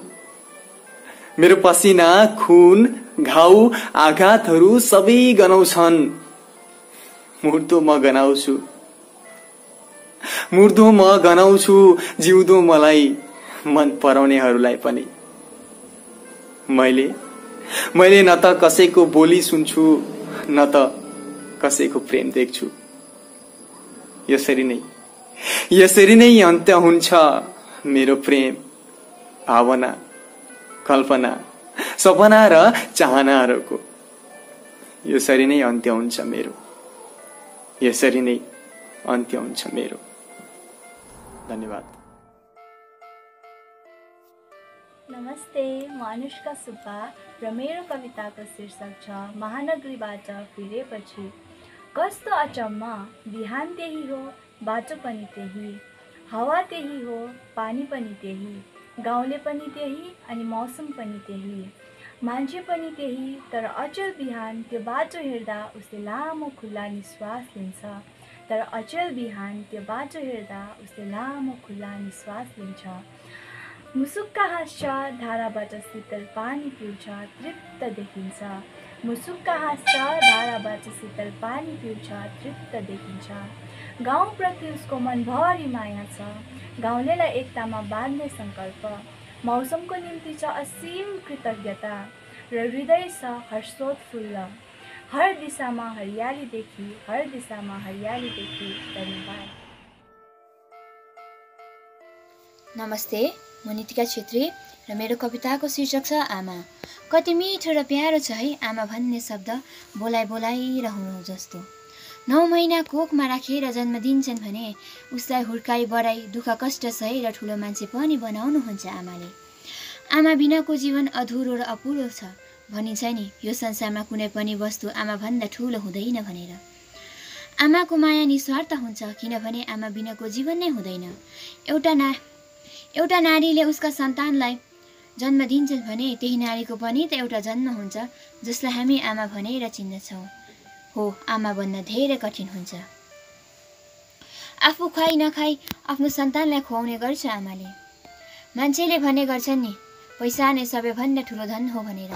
मेरो पसिना खून घाउ आघातहरू सबै गनाउँछन्। मुर्दो म गनाउँछु जिउँदो मलाई मन पराउनेहरूलाई पनि। मैले न त कसैको बोली सुन्छु न त कसैको प्रेम देख्छु। यसरी नै अन्त्य हुन्छ मेरो प्रेम, भावना, कल्पना, सपना र चाहनाहरूको यसरी नै अन्त्य हुन्छ मेरो, यसरी नै अन्त्य हुन्छ मेरो। धन्यवाद। नमस्ते, म अनुष्का सुब्बा र मेरो कविताको शीर्षक छ महानगरीबाट फिरेपछि। कस्तो अचम्म, बिहान त्यही हो, बाटो पनि त्यही, हावा त्यही हो, पानी पनि त्यही, गाउँले पनि त्यही अनि मौसम पनि त्यही, मान्छे पनि त्यही, तर अचेल बिहान त्यो बाटो हेर्दा उसले लामो खुल्ला निश्वास लिन्छ, तर अचेल बिहान त्यो बाटो हेर्दा उसले लामो खुल्ला निश्वास लिन्छ। मुसुक्क हाँस्छ, धाराबाट शीतल पानी पिउँछ, तृप्त देखिन्छ। मुसुक्क हाँस्छ, धाराबाट शीतल पानी पिउँछ, तृप्त देखिन्छ। गाउँप्रति उसको मनभरि माया छ, गाउँलेलाई एकतामा बाँध्ने सङ्कल्प। मौसमको निम्ति छ असीम कृतज्ञता र हृदय छ हर्षोत्फुल्ल। हर दिशामा हरियाली देखी, हर दिशामा हरियाली देखी। धन्यवाद। नमस्ते, म नितिका छेत्री र मेरो कविताको शीर्षक छ आमा। कति मिठो र प्यारो छ है आमा भन्ने शब्द, बोलाइ बोलाइरहनु जस्तो। 9 महिना कोखमा राखेर जन्म दिन्छन् भने उसलाई हुर्काई बढाई दुःख कष्ट सहेर ठुलो मान्छे पनि बनाउनुहुन्छ आमाले। आमा बिनाको जीवन अधुरो र अपुरो छ भनिन्छ नि, यो संसारमा कुनै पनि वस्तु आमा भन्दा ठुलो हुँदैन भनेर। आमाको माया निस्वार्थ हुन्छ, किनभने आमा बिनाको जीवन नै हुँदैन। एउटा नारीले उसका सन्तानलाई जन्म दिन्छन् भने त्यही नारीको पनि त एउटा जन्म हुन्छ, जसलाई हामी आमा भनेर चिन्दछौँ। हो, आमा बन्न धेरै कठिन हुन्छ। आफू खाइ नखाई आफ्नो सन्तानलाई खुवाउने गर्छ आमाले। मान्छेले भन्ने गर्छन् नि, पैसा नै सबैभन्दा ठुलो धन हो भनेर,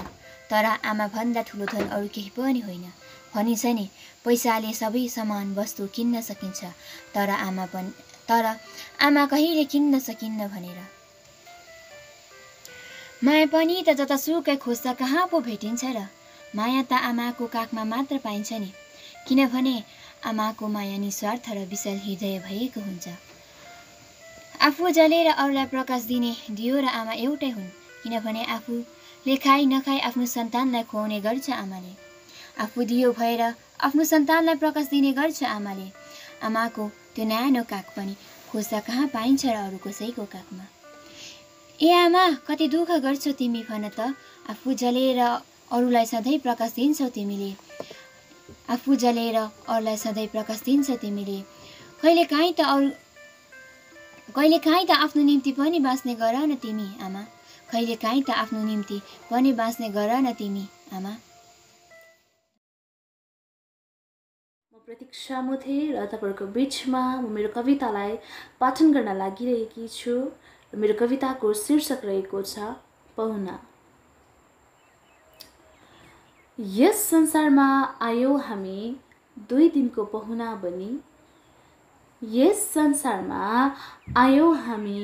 तर आमा भन्दा ठुलो धन अरू केही पनि होइन। भनिन्छ नि, पैसाले सबै सामान वस्तु किन्न सकिन्छ, तर आमा कहिले किन्न सकिन्न भनेर। माया पनि त जतासुकै खोज्दा कहाँ पो भेटिन्छ र। माया त आमाको काखमा मात्र पाइन्छ नि, किनभने आमाको माया निस्वार्थ र विशाल हृदय भएको हुन्छ। आफू जलेर अरूलाई प्रकाश दिने दियो र आमा एउटै हुन्, किनभने आफूले खाइ नखाई आफ्नो सन्तानलाई खुवाउने गर्छ आमाले। आफू दियो भएर आफ्नो सन्तानलाई प्रकाश दिने गर्छ आमाले। आमाको त्यो न्यानो काख पनि खोज्दा कहाँ पाइन्छ र अरू कसैको काखमा। ए आमा, कति दुःख गर्छौ तिमी भन त, आफू जलेर अरूलाई सधैँ प्रकाश दिन्छौ तिमीले। आफू जलेर अरूलाई सधैँ प्रकाश दिन्छौ तिमीले। कहिलेकाहीँ त आफ्नो निम्ति पनि बाँच्ने गर न तिमी आमा। कहिलेकाहीँ त आफ्नो निम्ति पनि बाँच्ने गर न तिमी आमा। म प्रतीक्षा मुथे र तपाईँहरूको बिचमा म मेरो कवितालाई पाठन गर्न लागिरहेकी छु। मेरो कविताको शीर्षक रहेको छ पहुना। यस संसारमा आयौँ हामी 2 दिनको पहुना बनी। यस संसारमा आयौँ हामी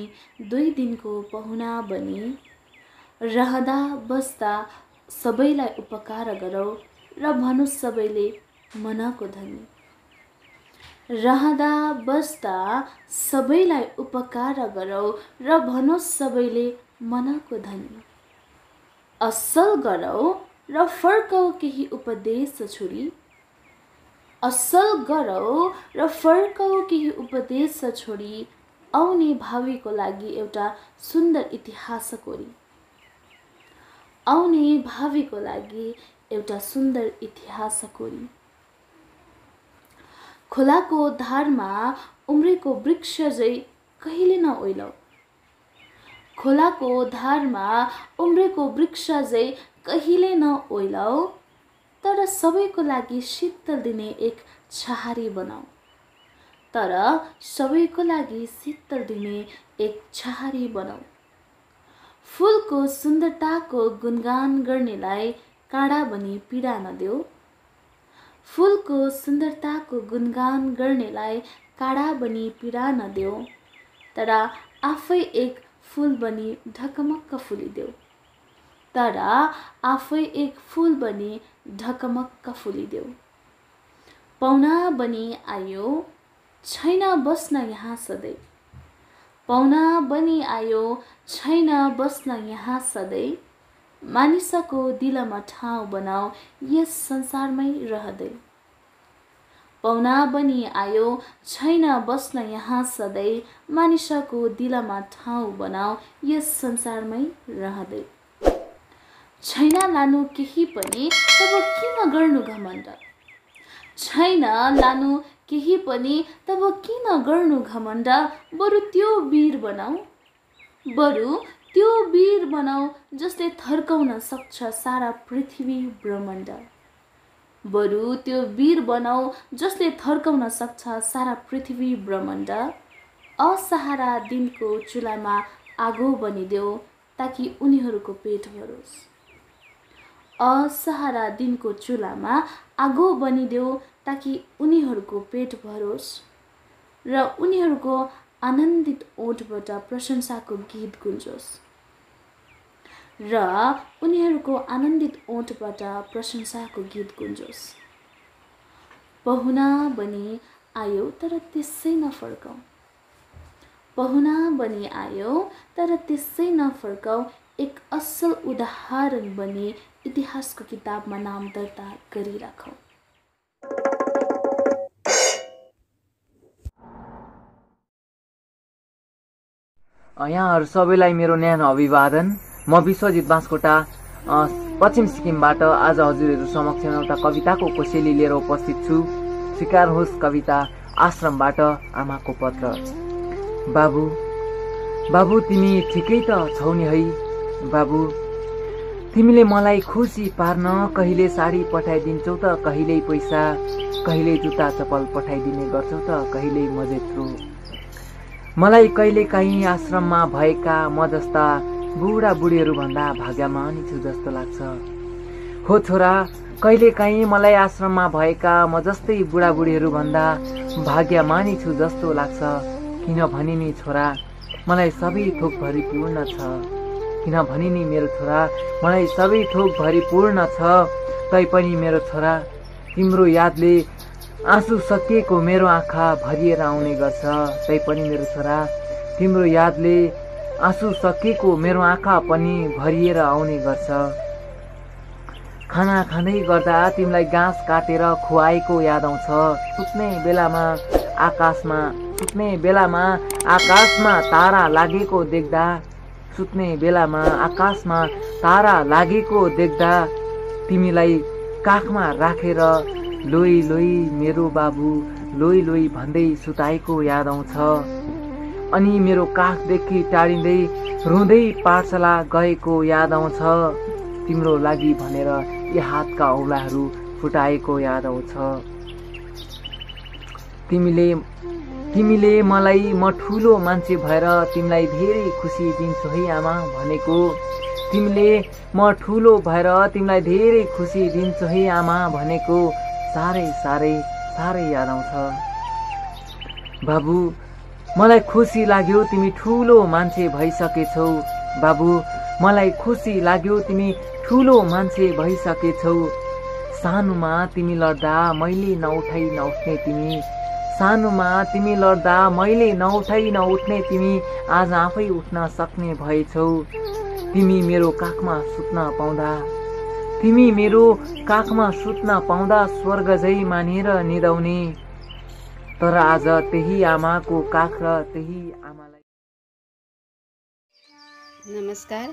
2 दिनको पहुना बनी। रहँदा बस्दा सबैलाई उपकार गरौँ र भनौँ सबैले मनको धनी। रहँदा बस्दा सबैलाई उपकार गरौँ र भनौँ सबैले मनको धनी। असल गरौँ र फर्कौँ केही उपदेश छोडी। असल गरौँ र फर्कौँ केही उपदेश छोडी। आउने भावीको लागि एउटा सुन्दर इतिहास कोरी। आउने भावीको लागि एउटा सुन्दर इतिहास कोरी। खोलाको धारमा उम्रेको वृक्ष झै कहिले नओइलौ। खोलाको धारमा उम्रेको वृक्ष झै कहिले नओइलौ, तर सबैको लागि शीतल दिने एक छहारी बनाऊ। तर सबैको लागि शीतल दिने एक छहारी बनाऊ। फूलको सुन्दरताको गुणगान गर्नेलाई काँडा बनी पीडा नदेऊ। फूलको सुन्दरताको गुणगान गर्नेलाई काँडा बनी पीडा नदेऊ, तर आफै एक फूल बनी ढकमक्क फुलिदेऊ। तर आफै एक फूल बनी ढकमक्क फुलिदेऊ। पाहुना बनी आयो, छैन बस्न यहाँ सधैँ। पाहुना बनी आयो छैन बस्न यहाँ सधैँ, मानिसको दिलमा ठाउँ बनाऊ यस संसारमै रहँदै। पाहुना बनी आयो छैन बस्न यहाँ सधैँ, मानिसको दिलमा ठाउँ बनाऊ यस संसारमै रहँदै। छैन लानु केही पनि तब किन गर्नु घमण्ड, छैन लानु केही पनि तब किन गर्नु घमण्ड, बरु त्यो वीर बनाऊ, बरु त्यो वीर बनाऊ जसले थर्काउन सक्छ सारा पृथ्वी ब्रह्माण्ड, बरु त्यो वीर बनाऊ जसले थर्काउन सक्छ सारा पृथ्वी ब्रह्माण्ड। असहारा दिनको चुलामा आगो बनिदेऊ ताकि उनीहरूको पेट भरोस्, असहारा दिनको चुलामा आगो बनिदेऊ ताकि उनीहरूको पेट भरोस्, र उनीहरूको आनन्दित ओठबाट प्रशंसाको गीत गुन्जोस्, र उनीहरूको आनन्दित ओठबाट प्रशंसाको गीत गुन्जोस्। पाहुना बनी आयो तर त्यसै नफर्काऊ, पाहुना बनी आयो तर त्यसै नफर्काऊ, एक असल उदाहरण बनी इतिहासको किताबमा नाम दर्ता गरिराखौ। यहाँहरू सबैलाई मेरो न्यानो अभिवादन। म विश्वजित बाँसकोटा पश्चिम सिक्किमबाट आज हजुरहरू समक्ष एउटा कविताको कोसेली लिएर उपस्थित छु। स्वीकार होस् कविता आश्रमबाट आमाको पत्र। बाबु बाबु तिमी ठिकै त छौ नि है बाबु, तिमीले मलाई खुसी पार्न कहिले साडी पठाइदिन्छौ त कहिल्यै पैसा, कहिल्यै जुत्ता चप्पल पठाइदिने गर्छौ त कहिल्यै मजेत्रो। मलाई कहिलेकाहीँ आश्रममा भएका म जस्ता बुढा बुढीहरू भन्दा भाग्यमानी छु जस्तो लाग्छ। हो छोरा, कहिलेकाहीँ मलाई आश्रममा भएका म जस्तै बुढाबुढीहरू भन्दा भाग्यमानी छु जस्तो लाग्छ। किनभने नि छोरा मलाई सबै थोक भरिपूर्ण छ, किनभने नि मेरो छोरा मलाई सबै थोक भरिपूर्ण छ। तैपनि मेरो छोरा तिम्रो यादले आँसु सकिएको मेरो आँखा भरिएर आउने गर्छ। तैपनि मेरो छोरा तिम्रो यादले आँसु सकिएको मेरो आँखा पनि भरिएर आउने गर्छ। खाना खाँदै गर्दा तिमीलाई घाँस काटेर खुवाएको याद आउँछ। सुत्ने बेलामा आकाशमा तारा लागेको देख्दा, सुत्ने बेलामा आकाशमा तारा लागेको देख्दा तिमीलाई काखमा राखेर लोई लोई मेरो बाबु लोई लोई भन्दै सुताएको याद आउँछ। अनि मेरो काखदेखि टाढिँदै रुँदै पाठशाला गएको याद आउँछ। तिम्रो लागि भनेर यी हातका औँलाहरू फुटाएको याद आउँछ। तिमीले मलाई म ठुलो मान्छे भएर तिमीलाई धेरै खुसी दिन्छु है आमा भनेको, तिमीले म ठुलो भएर तिमीलाई धेरै खुसी दिन्छु है आमा भनेको साह्रै साह्रै साह्रै याद आउँछ। बाबु मलाई खुसी लाग्यो तिमी ठुलो मान्छे भइसकेछौ, बाबु मलाई खुसी लाग्यो तिमी ठुलो मान्छे भइसकेछौ। सानोमा तिमी लड्दा मैले नउठाइ नउठ्ने तिमी, सानोमा तिमी लड्दा मैले नउठाइ नउठ्ने तिमी आज आफै उठ्न सक्ने भएछौ। तिमी मेरो काखमा सुत्न पाउँदा, तिमी मेरो काखमा सुत्न पाउँदा स्वर्ग झै मानेर निदाउने। तर आज त्यही आमाको काख र त्यही आमालाई। नमस्कार,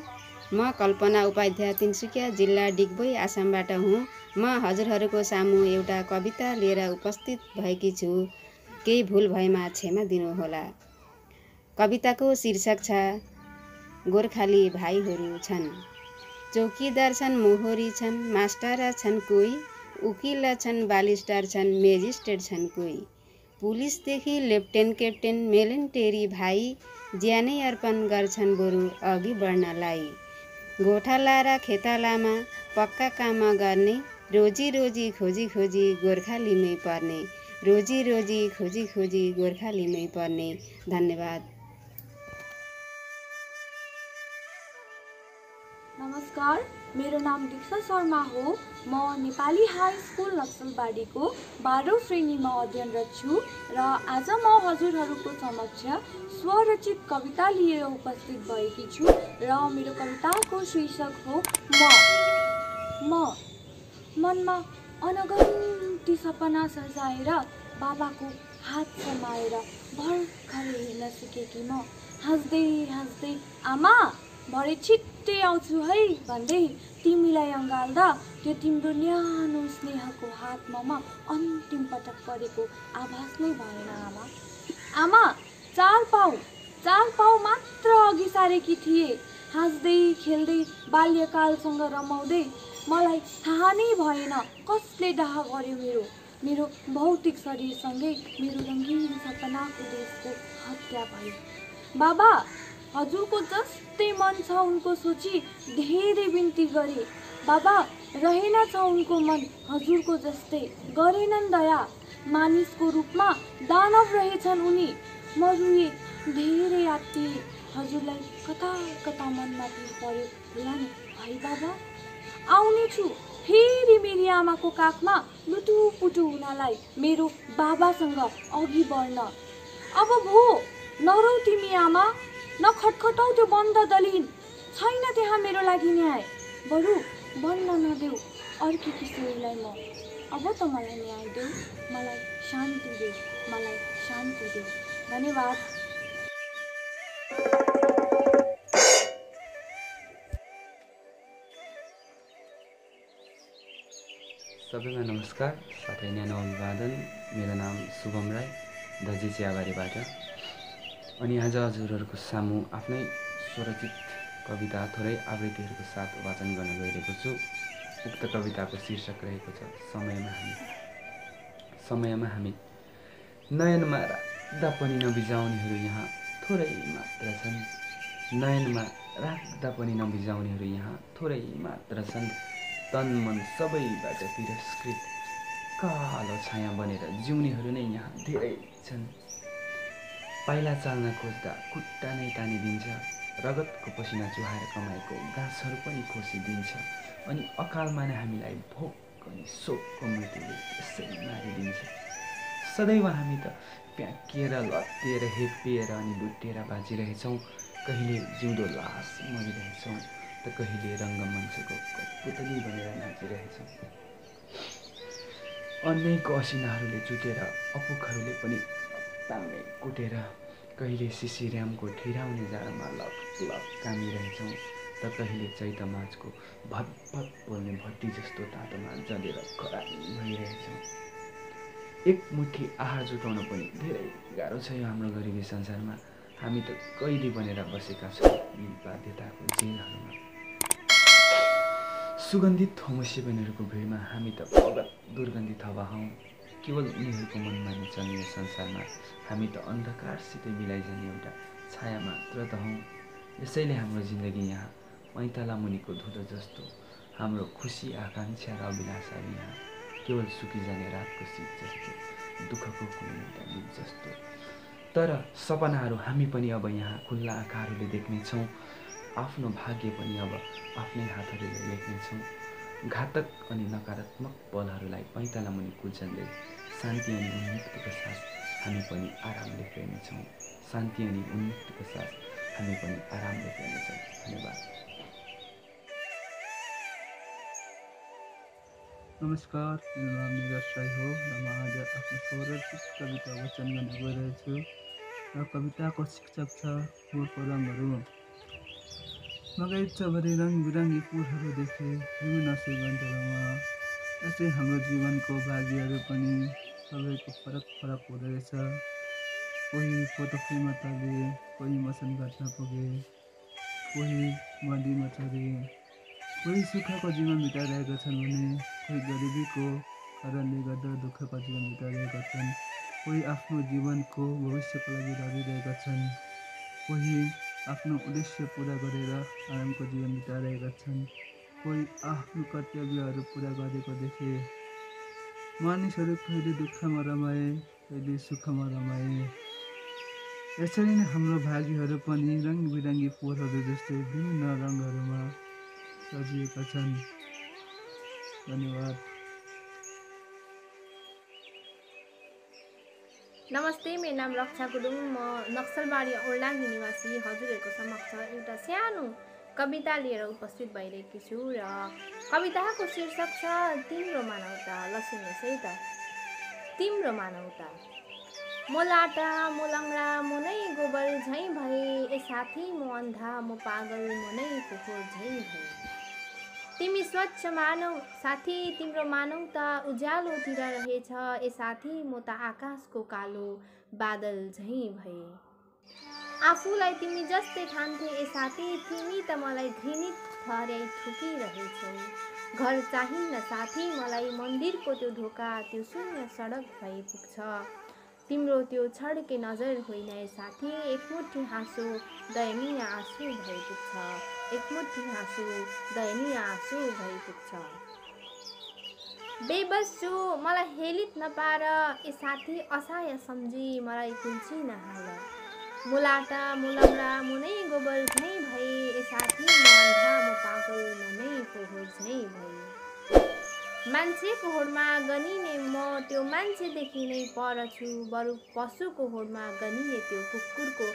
म कल्पना उपाध्याय तिनसुकिया जिल्ला डिगबोई आसामबाट हुँ। म हजुरहरूको सामु एउटा कविता लिएर उपस्थित भएकी छु। केही भुल भएमा क्षमा दिनुहोला। कविताको शीर्षक छ गोर्खाली भाइहरू छन्, चौकीदार छन्, मोहरी छन्, मास्टर छन्, कोही उकिल छन्, बालिस्टर छन्, मेजिस्ट्रेट छन्, कोही पुलिसदेखि लेफ्टेन क्याप्टेन मिलिटेरी भाइ ज्यानै अर्पण गर्छन् बरु अघि बढ्नलाई। गोठाला र खेतालामा पक्का काम गर्ने, रोजी रोजी खोजी खोजी गोर्खालीमै पर्ने, रोजी रोजी खोजी खोजी गोर्खालीमै पर्ने। धन्यवाद। नमस्कार, मेरो नाम दीक्षा शर्मा हो। म नेपाली हाई स्कुल नक्सलबाडीको 12औं श्रेणीमा अध्ययनरत छु र आज म हजुरहरूको समक्ष स्वरचित कविता लिएर उपस्थित भएकी छु र मेरो कविताको शीर्षक हो म। मनमा अनगन्ती सपना सजाएर बाबाको हात समाएर भर्खरै हिँड्न सिकेकी म। हाँस्दै हाँस्दै आमा भरे छिट्टै आउँछु है भन्दै तिमीलाई अँगाल्दा त्यो तिम्रो न्यानो स्नेहको हातमा म अन्तिम पटक परेको आभास नै भएन आमा। आमा चार पाउ मात्र अघि सारेकी थिए। हाँस्दै खेल्दै बाल्यकालसँग रमाउँदै मलाई थाहा नै भएन कसले डाह गर्यो मेरो भौतिक शरीरसँगै मेरो रङ्गीन सपनाको देशको हत्या भयो। बाबा हजुरको जस्तै मन छ उनको सोची धेरै बिन्ती गरे। बाबा रहेनछ उनको मन हजुरको जस्तै, गरेनन् दया। मानिसको रूपमा दानव रहेछन् उनी। म रुए धेरै आत्तिए। हजुरलाई कता कता मनमा पिर पर्यो होला नि है बाबा। आउने छु फेरि मेरी आमाको काखमा लुटुपुटु हुनलाई मेरो बाबासँग अघि बढ्न। अब भो नरौ तिमी आमा, नखटखटाउ त्यो बन्द दलिन। छैन त्यहाँ मेरो लागि न्याय। बरु बन्न नदेऊ अर्की किशोरीलाई म। अब त मलाई न्याय देऊ, मलाई शान्ति देऊ, मलाई शान्ति देऊ। धन्यवाद। सबैमा नमस्कार, साथै न्यानो अभिवादन। मेरो नाम शुभम राई, दजी चियाबारीबाट। अनि आज हजुरहरूको सामु आफ्नै स्वरचित कविता थोरै आवृत्तिहरूको साथ वाचन गर्न गइरहेको छु। उक्त कविताको शीर्षक रहेको छ समयमा हामी। नयनमा राख्दा पनि नबिजाउनेहरू यहाँ थोरै मात्र छन्। नयनमा राख्दा पनि नबिजाउनेहरू यहाँ थोरै मात्र छन्। तन मन सबैबाट तिरस्कृत कालो छाया बनेर जिउनेहरू नै यहाँ धेरै छन्। पाइला चाल्न खोज्दा खुट्टा नै तानिदिन्छ। रगतको पसिना चुहाएर कमाएको गाँसहरू पनि खोसिदिन्छ। अनि अकालमा नै हामीलाई भोक अनि शोकको मृत्युले यसै मारिदिन्छ। सदैव हामी त प्याकिएर लत्तिएर हेपिएर अनि लुटेर बाँचिरहेछौँ। कहिले जिउँदो लास मरिरहेछौँ त कहिले रङ्गमञ्चको कठपुतली बनेर नाचिरहेछौँ। अनेक असिनाहरूले चुटेर अपुखहरूले पनि तामै कुटेर कहिले सिसिर्यामको ठिराउने जाडोमा लक लक कामिरहेछौँ त कहिले चैत माझको भटभट बोल्ने भट्टी जस्तो तातोमा जलेर खरानी भइरहेछौँ। एक मुठी आहार जुटाउन पनि धेरै गाह्रो छ यो हाम्रो गरिबी संसारमा। हामी त कैदी बनेर बसेका छौँ यी बाध्यताको जेलहरूमा। सुगन्धित होमोसेबनहरूको भिडमा हामी त अगत दुर्गन्धित हावा हौँ। केवल उनीहरूको मनमानी चल्ने संसारमा हामी त अन्धकारसितै मिलाइजाने एउटा छाया मात्र त हौँ। यसैले हाम्रो जिन्दगी यहाँ पैँताला मुनिको धुलो जस्तो। हाम्रो खुसी आकाङ्क्षा र अभिलाषाहरू यहाँ केवल सुकिजाने रातको शीत जस्तो, दुःखको कुनै एउटा गीत जस्तो। तर सपनाहरू हामी पनि अब यहाँ खुल्ला आँखाहरूले देख्नेछौँ। आफ्नो भाग्य पनि अब आफ्नै हातहरूले लेख्नेछौँ। घातक अनि नकारात्मक पलहरूलाई पैँताला मुनि कुल्चन्दै शान्ति अनि उन्मुक्तिको साथ हामी पनि आरामले फेर्नेछौँ। शान्ति अनि उन्मुक्तिको साथ हामी पनि आरामले फेर्नेछौँ। धन्यवाद। नमस्कार, मेरो नाम निरज राई हो र म आज आफ्नो स्वरचित कविता वाचन गर्न गइरहेछु र कविताको शीर्षक छ फुलको रङहरू। बगैँचाभरि रङ बिरङ्गी फुलहरू देखे विभिन्न सुगन्धहरूमा। यसै हाम्रो जीवनको भाग्यहरू पनि सबैको फरक फरक हुँदो रहेछ। कोही फोटो फ्रेममा तले, कोही मसान घाटमा पुगे, कोही मडीमा चढे, कोही सुखको जीवन बिताइरहेका छन् भने कोही गरिबीको कारणले गर्दा दुःखको जीवन बिताइरहेका छन्। कोही आफ्नो जीवनको भविष्यको लागि लडिरहेका छन्। कोही आफ्नो उद्देश्य पुरा गरेर आरामको जीवन बिताइरहेका छन्। कोही आफ्नो कर्तव्यहरू पुरा गरेको देखे। मानिसहरू कहिले दुःखमा रमाए, कहिले सुखमा रमाए। यसरी नै हाम्रो भाग्यहरू पनि रङ बिरङ्गी फुलहरू जस्तै विभिन्न रङहरूमा सजिएका छन्। धन्यवाद। नमस्ते, मेरो नाम रक्षा गुरुङ। म नक्सलबारी ओर्लाङ्गी निवासी हजुरहरूको समक्ष एउटा सानो कविता लिएर उपस्थित भइरहेकी छु र कविताको शीर्षक छ तिम्रो मानवता। ल सुन्नुहोस् है त। तिम्रो मानवता। म लाटा, म लङ्गडा, म नै गोबर झैँ भए, ए साथी म अन्धा, म पागल, म नै फोहोर झैँ भए। तिमी स्वच्छ मानव साथी, तिम्रो मानवता उज्यालोतिर रहेछ, ए साथी म त आकाशको कालो बादल झैँ भए। आफूलाई तिमी जस्तै ठान्थे ए साथी, तिमी त मलाई घृणित ठहर्याई ठुकिरहेछौ। घर चाहिन्न साथी मलाई, मन्दिरको त्यो ढोका, त्यो शून्य सडक भई पुग्छ। तिम्रो त्यो छड्के नजर होइन ए साथी, एकमुठी हाँसो दयनीय आँसु भई पुग्छ। एकमुठी हाँसो दयनीय आँसु भई पुग्छ। बेबस छु, मलाई हेलित नपार ए साथी, असहाय सम्झी मलाई कुल्ची नहाल। मुलाटा, मुलङ्गडा, मुनै गोबर झैँ भए, ए साथी म अन्धा, म पागल, म नै फोहोर झैँ भए। मान्छेको होडमा गनिने म त्यो मान्छेदेखि नै पर छु, बरु पशुको होडमा गनिने त्यो कुकुरको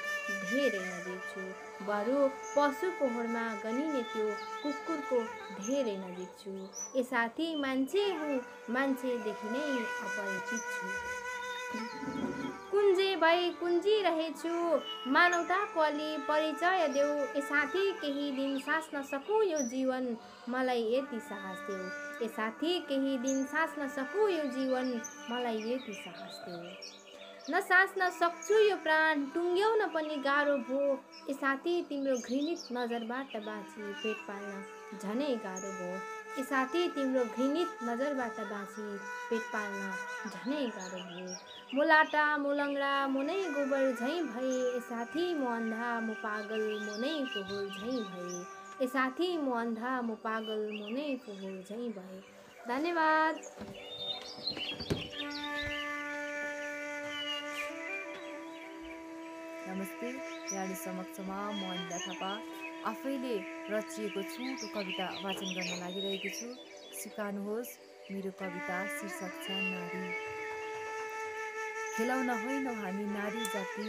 धेरै नजिक छु। बरु पशुको होडमा गनिने त्यो कुकुरको धेरै नजिक छु। ए साथी मान्छे हुँ, मान्छेदेखि नै अपरिचित छु। कुञ्जे भई कुञ्जिरहेछु, मानवताको अलि परिचय देऊ ए साथी, केही दिन सास्न सकूँ यो जीवन, मलाई यति साहस देऊ। ए साथी केही दिन सास्न सकूँ यो जीवन, मलाई यति साहस देऊ। न सास्न सक्छु यो प्राण, टुङ्ग्याउन पनि गाह्रो भो, ए साथी तिम्रो घृणित नजरबाट बाँची पेट पाल्न झनै गाह्रो भो। ए साथी तिम्रो घृणित नजरबाट बाँची पेट पाल्न झनै गाह्रो भो। मुलाटा, मुलङ्गडा, मुनै गोबर झैँ भए, ए साथी म अन्धा, म पागल, म नै फोहोर झैँ भए। ए साथी म अन्धा, म पागल, म नै फोहोर झैँ भए। धन्यवाद। नमस्ते, यहाँले समक्षमा म अनिला थापा आफैले रचिएको छोटो कविता वाचन गर्न लागिरहेकी छु। स्वीकार्नुहोस्, मेरो कविता शीर्षक छ नारी। खेलौना होइनौ हामी नारी जाति,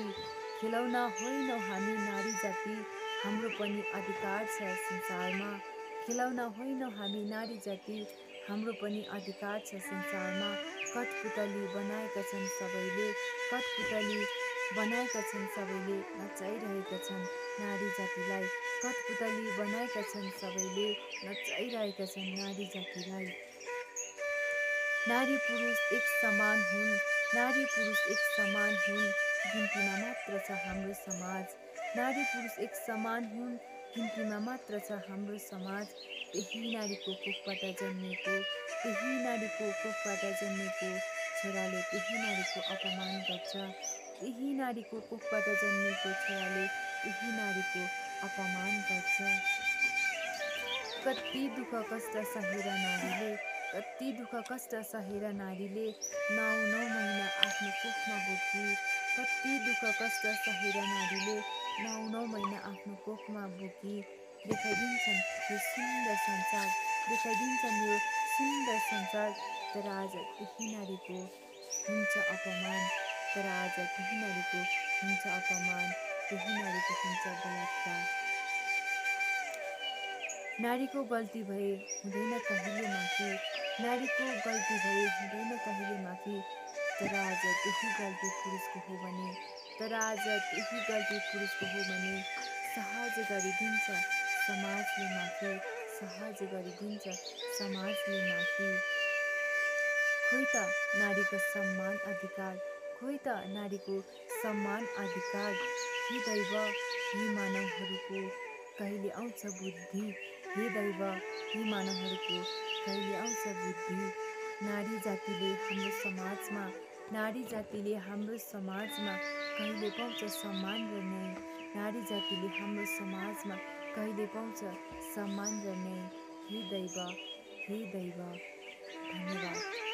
खेलौना होइनौ हामी नारी जाति, हाम्रो पनि अधिकार छ संसारमा। खेलौना होइनौ हामी नारी जाति, हाम्रो पनि अधिकार छ संसारमा। कठपुतली बनाएका छन् सबैले, कठपुतली बनाएका छन् सबैले, नचाइरहेका छन् नारी जातिलाई। कठपुतली बनाएका छन् सबैले, नचाइरहेका छन् नारी जातिलाई। नारी पुरुष एक समान हुन्, नारी पुरुष एक समान हुन्, गिन्तीमा मात्र छ हाम्रो समाज। नारी पुरुष एक समान हुन्, गिन्तीमा मात्र छ हाम्रो समाज। त्यही नारीको कोखबाट जन्मेको, त्यही नारीको कोखबाट जन्मेको छोराले त्यही नारीको अपमान गर्छ। त्यही नारीको कोखबाट जन्मेको छोराले त्यही नारीको अपमान गर्छ। कति दुःख कष्ट सहेर नारीले, कति दुःख कष्ट सहेर नारीले 9 महिना आफ्नो कोखमा बोकी। कति दुःख कष्ट सहेर नारीले 9 महिना आफ्नो कोखमा बोकी। देखाइदिन्छन् यो सुन्दर संसार, देखाइदिन्छन् यो सुन्दर संसार, तर आज त्यही नारीको हुन्छ अपमान। तर आज त्यही नारीको हुन्छ अपमान, त्यही नारीको हुन्छ बलात्कार। नारीको गल्ती भए हुँदैन कहिले माफी, नारीको गल्ती भए हुँदैन कहिले माफी, तर आज त्यही गल्ती पुरुषको हो भने, तर आज त्यही गल्ती पुरुषको हो भने सहज गरिदिन्छ समाजले माफी, सहज गरिदिन्छ समाजले माफी। खोइ त नारीको सम्मान अधिकार, खोइ त नारीको सम्मान अधिकार। हे दैव यी मानवहरूको कहिले आउँछ बुद्धि, हे दैव यी मानवहरूको कहिले आउँछ बुद्धि। नारी जातिले हाम्रो समाजमा, नारी जातिले हाम्रो समाजमा कहिले पाउँछ सम्मान र न्याय। नारी जातिले हाम्रो समाजमा कहिले पाउँछ सम्मान र न्याय। हे दैव, हे दैव। धन्यवाद।